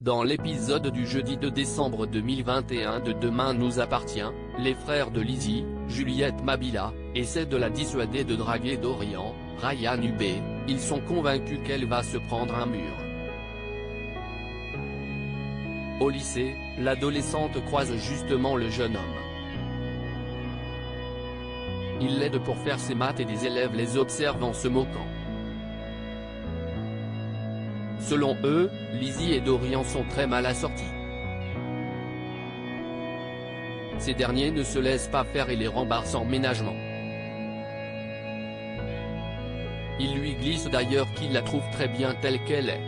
Dans l'épisode du jeudi 2 décembre 2021 de Demain nous appartient, les frères de Lizzie, Juliette Mabila, essaient de la dissuader de draguer Dorian, Ryan Hubé. Ils sont convaincus qu'elle va se prendre un mur. Au lycée, l'adolescente croise justement le jeune homme. Il l'aide pour faire ses maths et des élèves les observent en se moquant. Selon eux, Lizzie et Dorian sont très mal assortis. Ces derniers ne se laissent pas faire et les rembarrent sans ménagement. Il lui glisse d'ailleurs qu'il la trouve très bien telle qu'elle est.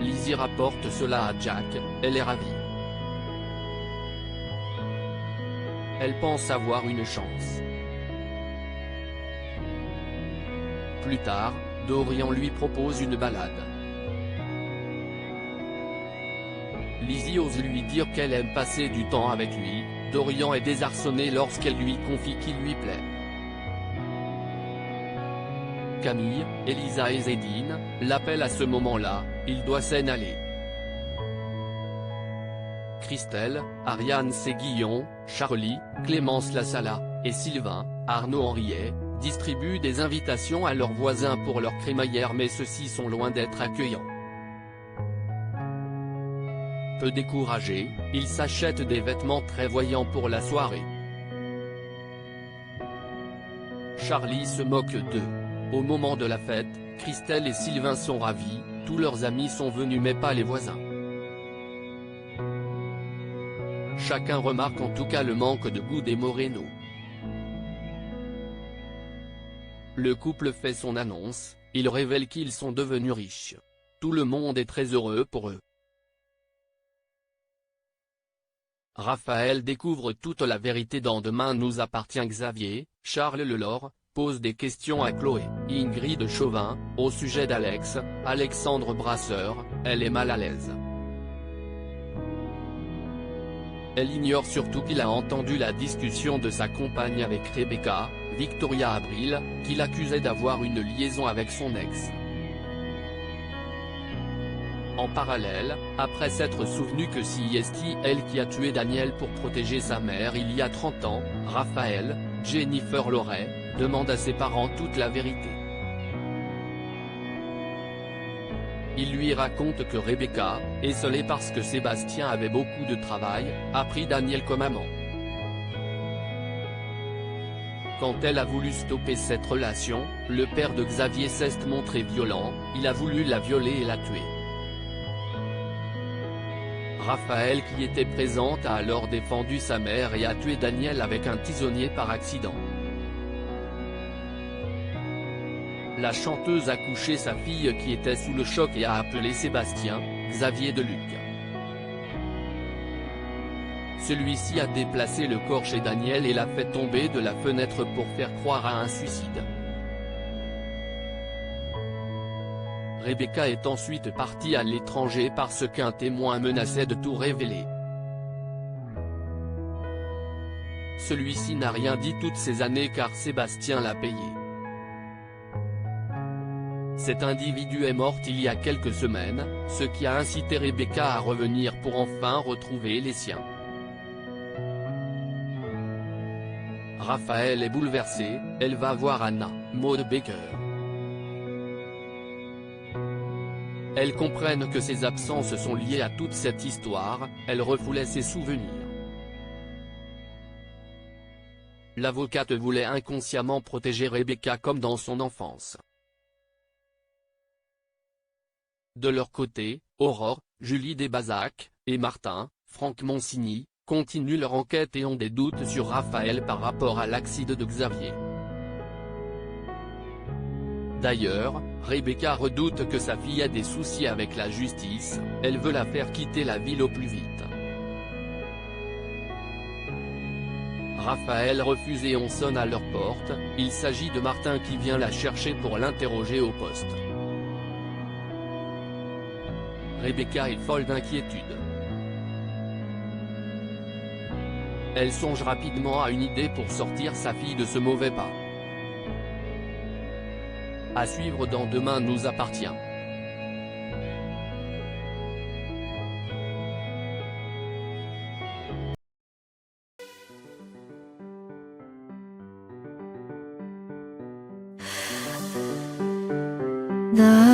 Lizzie rapporte cela à Jack, elle est ravie. Elle pense avoir une chance. Plus tard, Dorian lui propose une balade. Lizzie ose lui dire qu'elle aime passer du temps avec lui. Dorian est désarçonné lorsqu'elle lui confie qu'il lui plaît. Camille, Elisa et Zedine l'appellent à ce moment-là, il doit s'en aller. Christelle, Ariane Séguillon, Charlie, Clémence Lassala, et Sylvain, Arnaud Henriet, distribuent des invitations à leurs voisins pour leur crémaillère mais ceux-ci sont loin d'être accueillants. Peu découragés, ils s'achètent des vêtements très voyants pour la soirée. Charlie se moque d'eux. Au moment de la fête, Christelle et Sylvain sont ravis, tous leurs amis sont venus mais pas les voisins. Chacun remarque en tout cas le manque de goût des Moreno. Le couple fait son annonce, il révèle qu'ils sont devenus riches. Tout le monde est très heureux pour eux. Raphaël découvre toute la vérité dans Demain nous appartient. Xavier, Charles Lelore, pose des questions à Chloé. Ingrid Chauvin, au sujet d'Alex, Alexandre Brasseur, elle est mal à l'aise. Elle ignore surtout qu'il a entendu la discussion de sa compagne avec Rebecca, Victoria Abril, qui l'accusait d'avoir une liaison avec son ex. En parallèle, après s'être souvenu que c'est elle qui a tué Daniel pour protéger sa mère il y a 30 ans, Raphaël, Jennifer Loret, demande à ses parents toute la vérité. Il lui raconte que Rebecca, esselée parce que Sébastien avait beaucoup de travail, a pris Daniel comme amant. Quand elle a voulu stopper cette relation, le père de Xavier s'est montré violent, il a voulu la violer et la tuer. Raphaël qui était présente a alors défendu sa mère et a tué Daniel avec un tisonnier par accident. La chanteuse a couché sa fille qui était sous le choc et a appelé Sébastien, Xavier de Luc. Celui-ci a déplacé le corps chez Daniel et l'a fait tomber de la fenêtre pour faire croire à un suicide. Rebecca est ensuite partie à l'étranger parce qu'un témoin menaçait de tout révéler. Celui-ci n'a rien dit toutes ces années car Sébastien l'a payé. Cet individu est mort il y a quelques semaines, ce qui a incité Rebecca à revenir pour enfin retrouver les siens. Raphaël est bouleversé, elle va voir Anna, Maud Baker. Elles comprennent que ses absences sont liées à toute cette histoire, elle refoulait ses souvenirs. L'avocate voulait inconsciemment protéger Rebecca comme dans son enfance. De leur côté, Aurore, Julie Desbazac, et Martin, Franck Monsigny, continuent leur enquête et ont des doutes sur Raphaël par rapport à l'accident de Xavier. D'ailleurs, Rebecca redoute que sa fille a des soucis avec la justice, elle veut la faire quitter la ville au plus vite. Raphaël refuse et on sonne à leur porte, il s'agit de Martin qui vient la chercher pour l'interroger au poste. Rebecca est folle d'inquiétude. Elle songe rapidement à une idée pour sortir sa fille de ce mauvais pas. À suivre dans Demain nous appartient. The